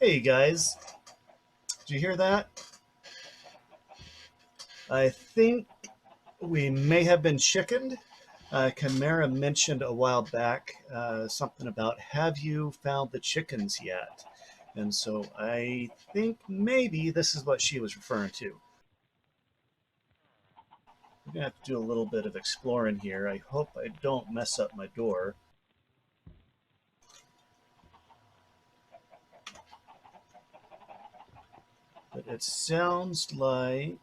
Hey guys, did you hear that? I think we may have been chickened. Chimera mentioned a while back something about, have you found the chickens yet? And so I think maybe this is what she was referring to. We're going to have to do a little bit of exploring here. I hope I don't mess up my door. But it sounds like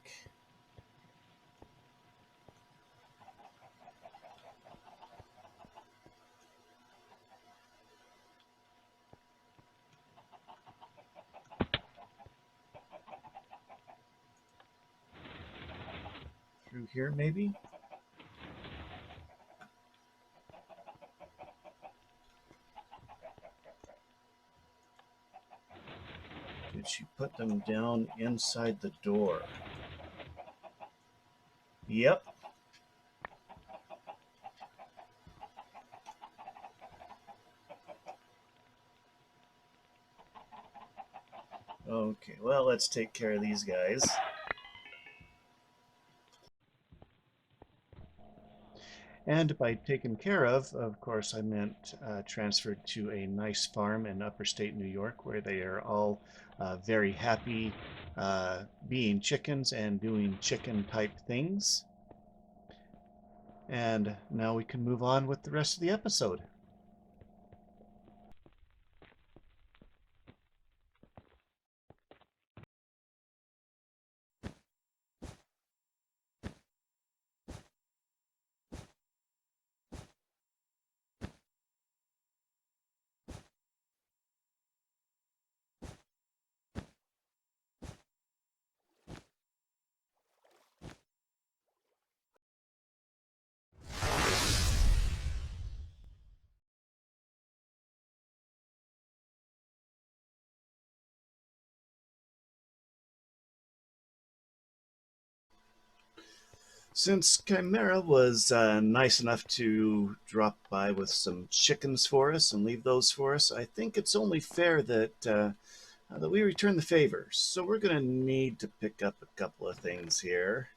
through here maybe. Did she put them down inside the door? Yep. Okay, well, let's take care of these guys. And by taken care of course, I meant transferred to a nice farm in upper state New York where they are all very happy being chickens and doing chicken type things. And now we can move on with the rest of the episode. Since Chimera was nice enough to drop by with some chickens for us and leave those for us, I think it's only fair that we return the favor. So we're going to need to pick up a couple of things here.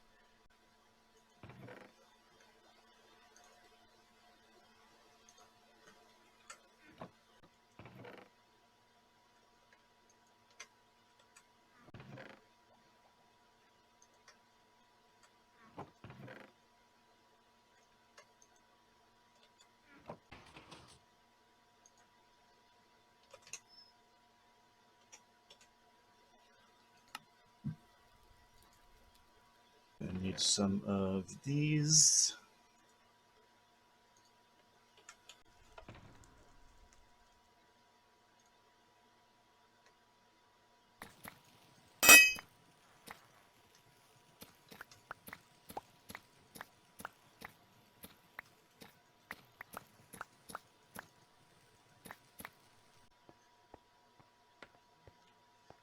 I need some of these.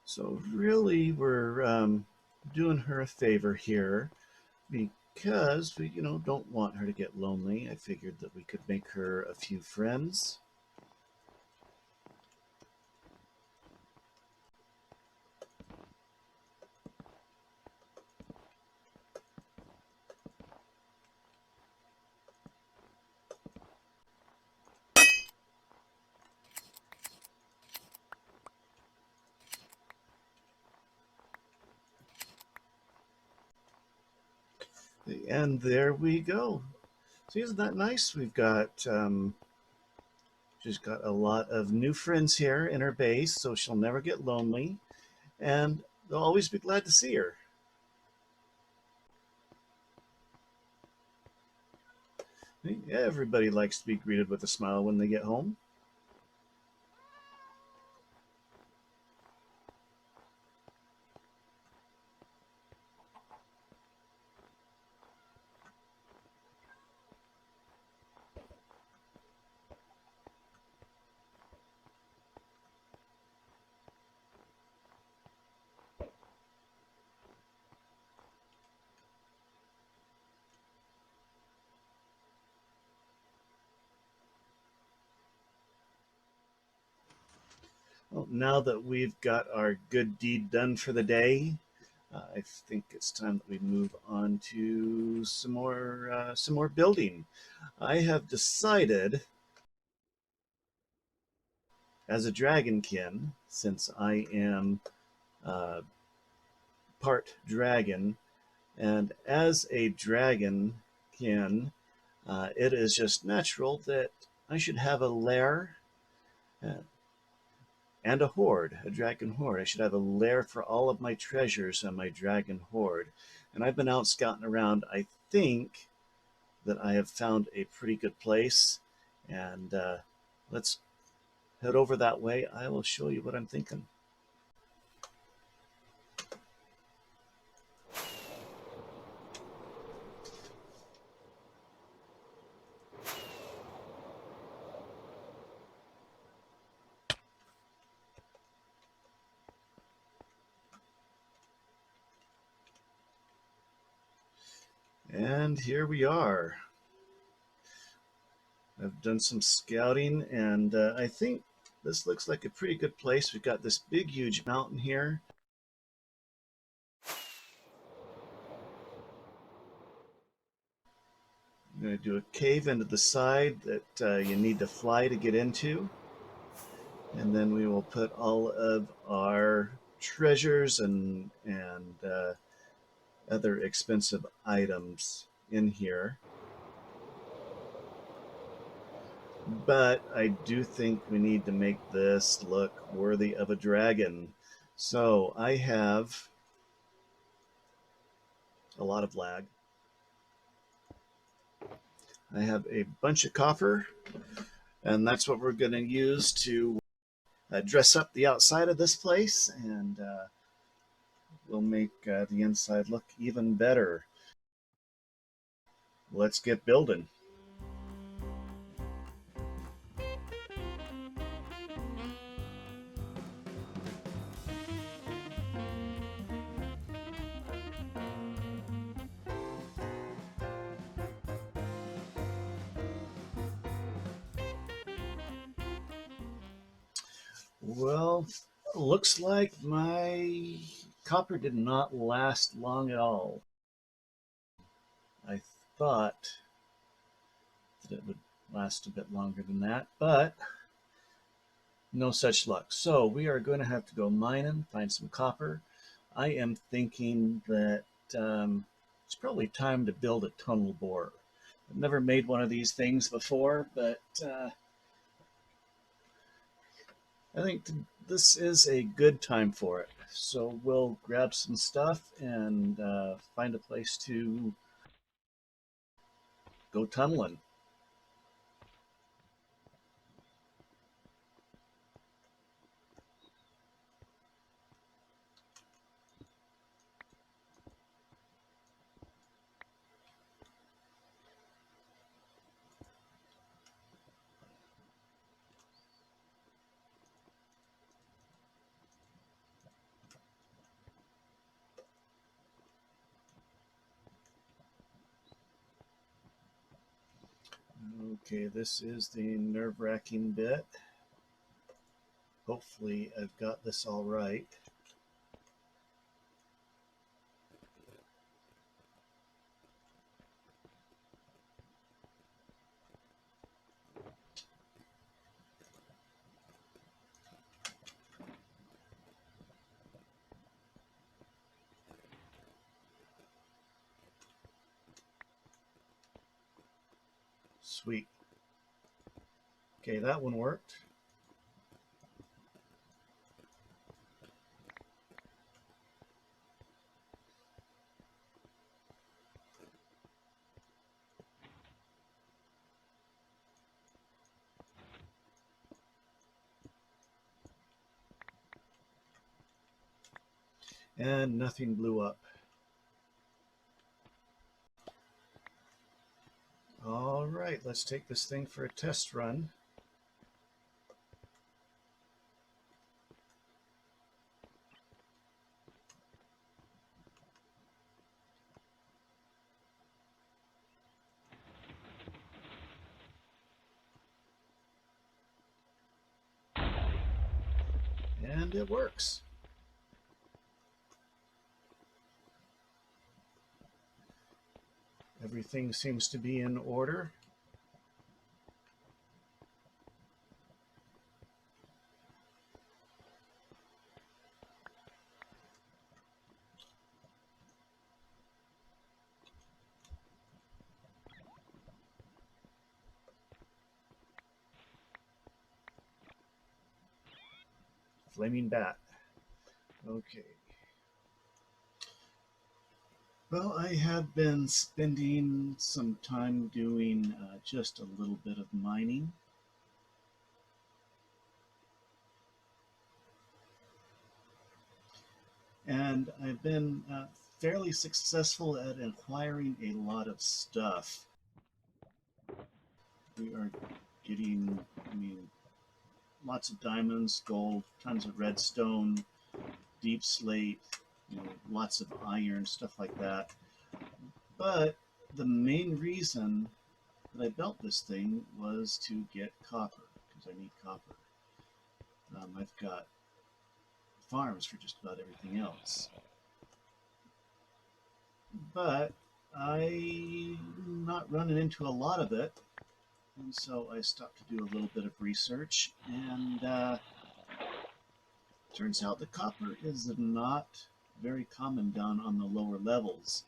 So really, we're doing her a favor here because we, don't want her to get lonely. I figured that we could make her a few friends. And there we go. See, isn't that nice? She's got a lot of new friends here in her base, so she'll never get lonely, and they'll always be glad to see her. Everybody likes to be greeted with a smile when they get home. Well, now that we've got our good deed done for the day, I think it's time that we move on to some more building. I have decided, as a dragonkin, since I am uh, part dragon, and as a dragonkin, it is just natural that I should have a lair uh, and a hoard, a dragon hoard. I should have a lair for all of my treasures on my dragon hoard. And I've been out scouting around. I think that I have found a pretty good place. And let's head over that way. I will show you what I'm thinking. And here we are. I've done some scouting, and I think this looks like a pretty good place. We've got this big, huge mountain here. I'm going to do a cave into the side that you need to fly to get into. And then we will put all of our treasures and other expensive items in here. But I do think we need to make this look worthy of a dragon. So I have a lot of lag. I have a bunch of copper, and that's what we're going to use to dress up the outside of this place, and we'll make the inside look even better. Let's get building. Well, looks like my copper did not last long at all. I thought that it would last a bit longer than that, but no such luck. So we are going to have to go mining, find some copper. I am thinking that it's probably time to build a tunnel bore. I've never made one of these things before, but I think this is a good time for it. So we'll grab some stuff and find a place to go tunneling. Okay, this is the nerve-wracking bit. Hopefully I've got this all right. Sweet. Okay, that one worked. And nothing blew up. All right, let's take this thing for a test run. and it works. Everything seems to be in order. Flaming bat. Okay. Well, I have been spending some time doing just a little bit of mining. And I've been fairly successful at acquiring a lot of stuff. We are getting, lots of diamonds, gold, tons of redstone, deep slate, lots of iron, stuff like that. But the main reason that I built this thing was to get copper, because I need copper. I've got farms for just about everything else. But I'm not running into a lot of it, and so I stopped to do a little bit of research, and turns out the copper is not very common down on the lower levels.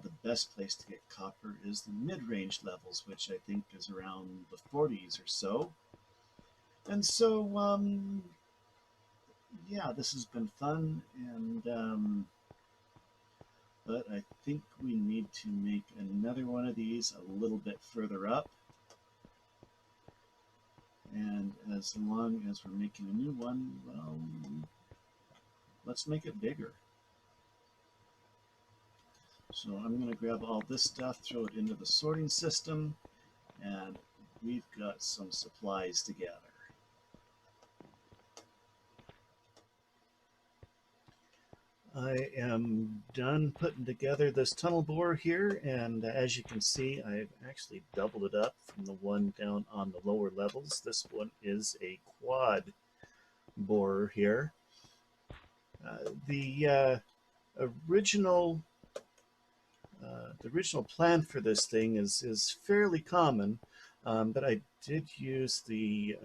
The best place to get copper is the mid-range levels, which I think is around the 40s or so. And so, yeah, this has been fun, and but I think we need to make another one of these a little bit further up. And as long as we're making a new one, well, let's make it bigger. So I'm going to grab all this stuff, throw it into the sorting system, and we've got some supplies to gather. I am done putting together this tunnel bore here, and as you can see, I've actually doubled it up from the one down on the lower levels. This one is a quad borer here. The original plan for this thing is fairly common, but I did use the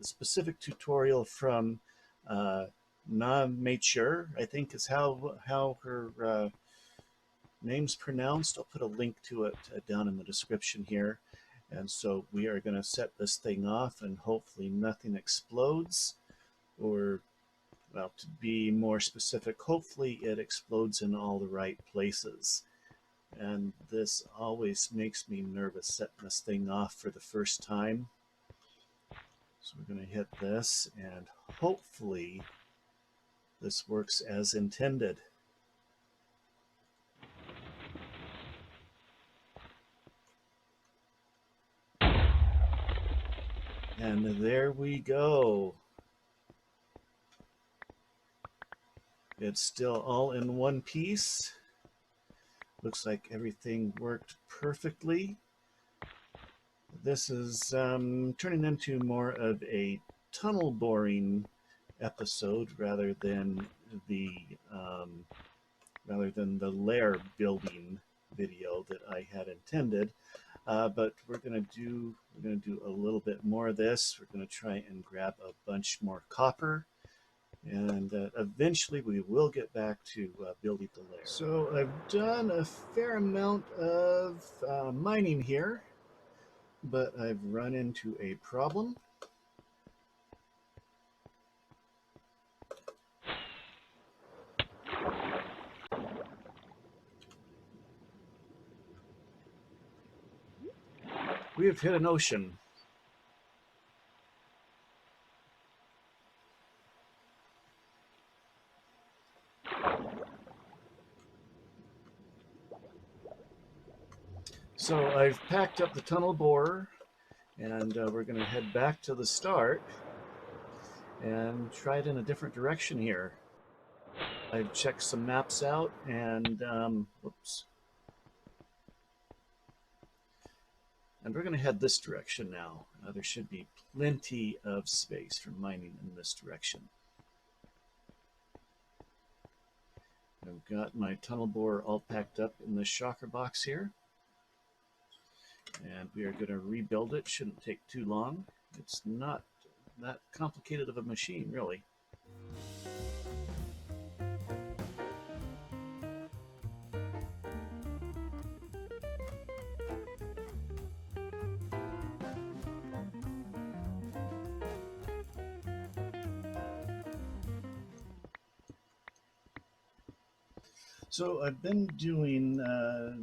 specific tutorial from Nature, I think is how her name's pronounced. I'll put a link to it down in the description here. And so we are going to set this thing off, and hopefully nothing explodes, or, well, to be more specific, hopefully it explodes in all the right places. And this always makes me nervous setting this thing off for the first time. So we're going to hit this, and hopefully this works as intended. And there we go. It's still all in one piece. Looks like everything worked perfectly. This is turning into more of a tunnel boring episode rather than the lair building video that I had intended. But we're going to do a little bit more of this. We're going to try and grab a bunch more copper, and eventually we will get back to building the lair. So I've done a fair amount of mining here, but I've run into a problem. We have hit an ocean. So I've packed up the tunnel borer, and we're going to head back to the start and try it in a different direction here. I've checked some maps out, and whoops. And we're going to head this direction now. There should be plenty of space for mining in this direction. I've got my tunnel bore all packed up in the shocker box here, and we are going to rebuild it. Shouldn't take too long. It's not that complicated of a machine, really. So I've been doing a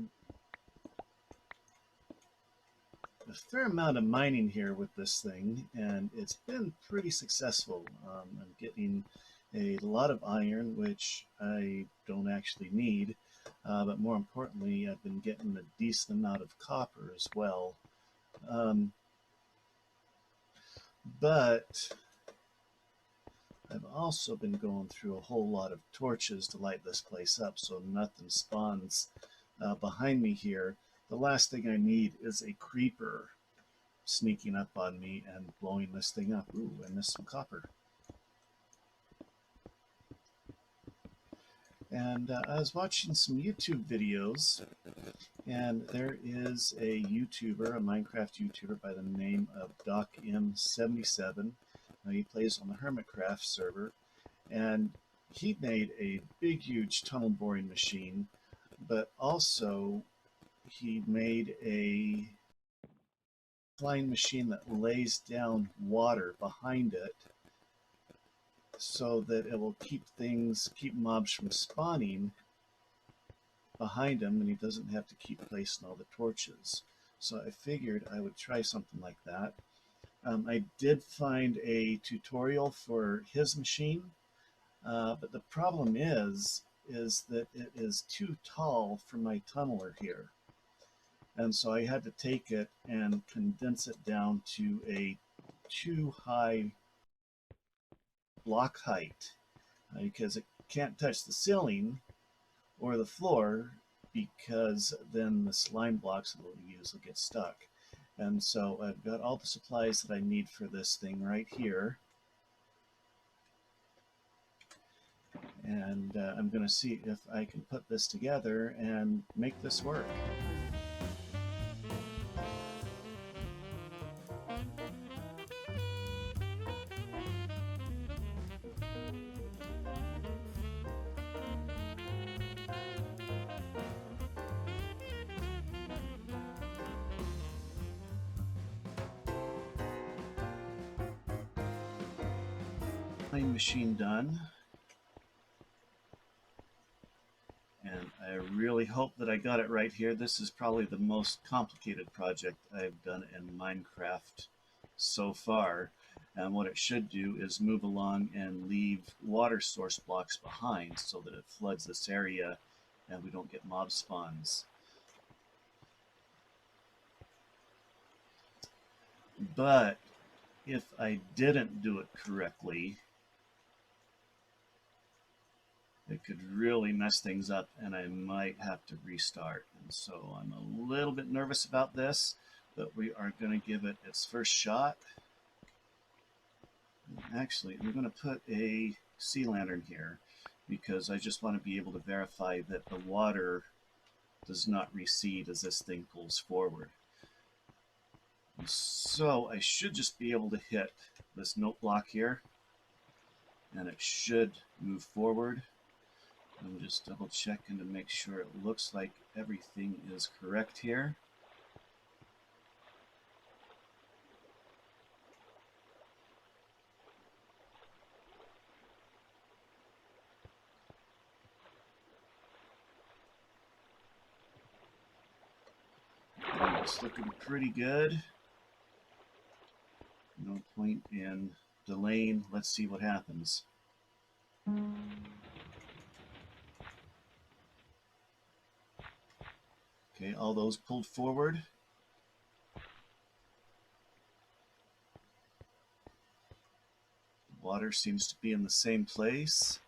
fair amount of mining here with this thing, and it's been pretty successful. I'm getting a lot of iron, which I don't actually need, but more importantly, I've been getting a decent amount of copper as well. But I've also been going through a whole lot of torches to light this place up so nothing spawns behind me here. The last thing I need is a creeper sneaking up on me and blowing this thing up. Ooh, I missed some copper. And I was watching some YouTube videos, and there is a YouTuber, a Minecraft YouTuber by the name of DocM77. He plays on the Hermitcraft server, and he made a big, huge tunnel boring machine, but also he made a flying machine that lays down water behind it so that it will keep mobs from spawning behind him, and he doesn't have to keep placing all the torches. So I figured I would try something like that. I did find a tutorial for his machine, but the problem is that it is too tall for my tunneler here. And so I had to take it and condense it down to a too high block height because it can't touch the ceiling or the floor, because then the slime blocks that we'll use will get stuck. And so I've got all the supplies that I need for this thing right here. And I'm going to see if I can put this together and make this work. Machine done, and I really hope that I got it right here. This is probably the most complicated project I've done in Minecraft so far, and what it should do is move along and leave water source blocks behind so that it floods this area and we don't get mob spawns. But if I didn't do it correctly, it could really mess things up and I might have to restart. And so I'm a little bit nervous about this, but we are going to give it its first shot. Actually, I'm going to put a sea lantern here because I just want to be able to verify that the water does not recede as this thing pulls forward. So I should just be able to hit this note block here and it should move forward. I'm just double checking to make sure it looks like everything is correct here. It's looking pretty good. No point in delaying. Let's see what happens. Okay, all those pulled forward. Water seems to be in the same place.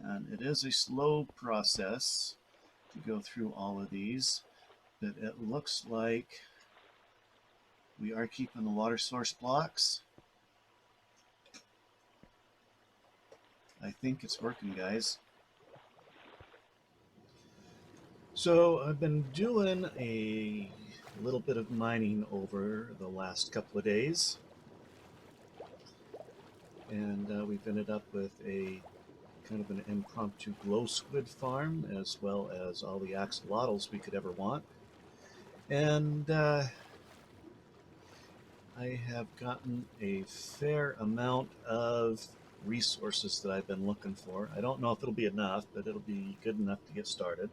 And it is a slow process to go through all of these. But it looks like we are keeping the water source blocks. I think it's working, guys. So I've been doing a little bit of mining over the last couple of days. And we've ended up with a kind of an impromptu glow squid farm, as well as all the axolotls we could ever want. And I have gotten a fair amount of resources that I've been looking for. I don't know if it'll be enough, but it'll be good enough to get started.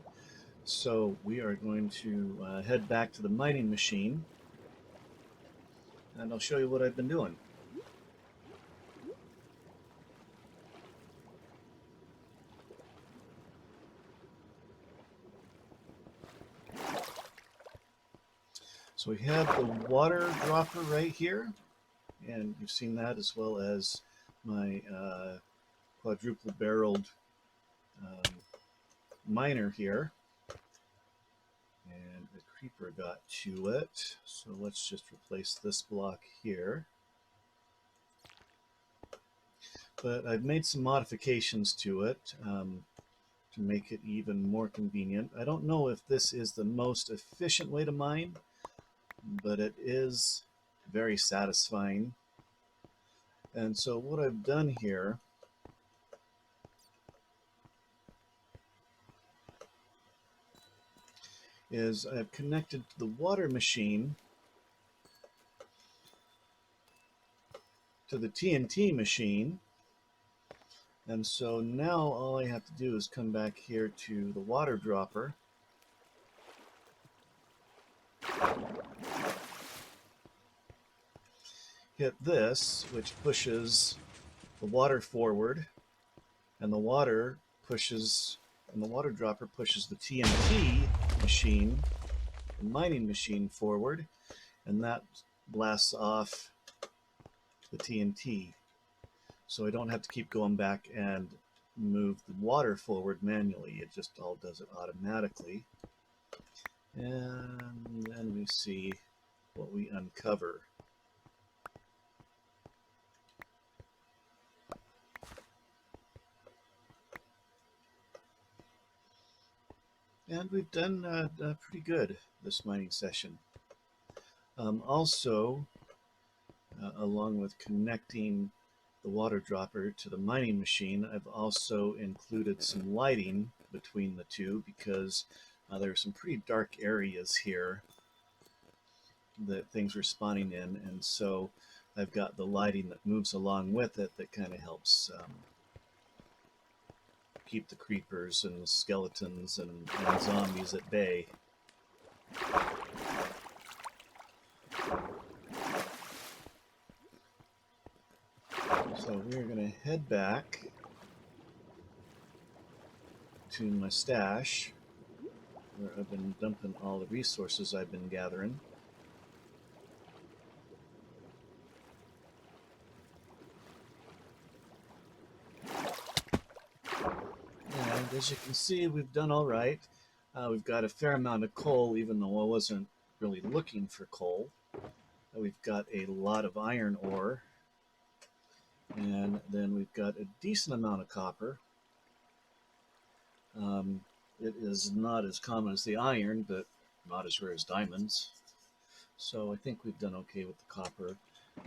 So we are going to head back to the mining machine, and I'll show you what I've been doing. So we have the water dropper right here, and you've seen that, as well as my quadruple barreled miner here. And the creeper got to it, so let's just replace this block here. But I've made some modifications to it to make it even more convenient. I don't know if this is the most efficient way to mine, but it is very satisfying. And so what I've done here is I've connected the water machine to the TNT machine. And so now all I have to do is come back here to the water dropper, hit this, which pushes the water forward, and the water dropper pushes the TNT machine, the mining machine, forward, and that blasts off the TNT. So I don't have to keep going back and move the water forward manually. It just all does it automatically. And then we see what we uncover. And we've done pretty good this mining session. Also, along with connecting the water dropper to the mining machine, I've also included some lighting between the two, because there are some pretty dark areas here that things are spawning in, and so I've got the lighting that moves along with it that kind of helps keep the creepers and skeletons and zombies at bay. So we're going to head back to my stash, where I've been dumping all the resources I've been gathering. And as you can see, we've done all right. We've got a fair amount of coal, even though I wasn't really looking for coal. We've got a lot of iron ore. And then we've got a decent amount of copper. It is not as common as the iron, but not as rare as diamonds. So I think we've done okay with the copper.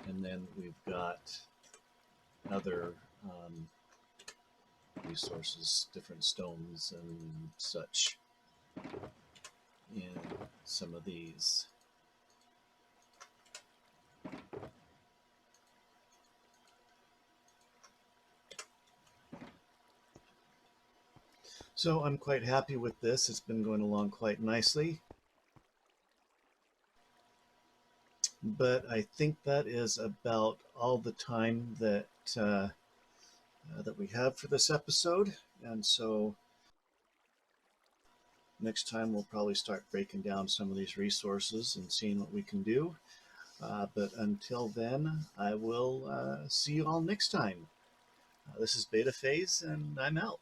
And then we've got other resources, different stones and such, in some of these. So I'm quite happy with this. It's been going along quite nicely. But I think that is about all the time that that we have for this episode. And so next time we'll probably start breaking down some of these resources and seeing what we can do. But until then, I will see you all next time. This is Beta Phase, and I'm out.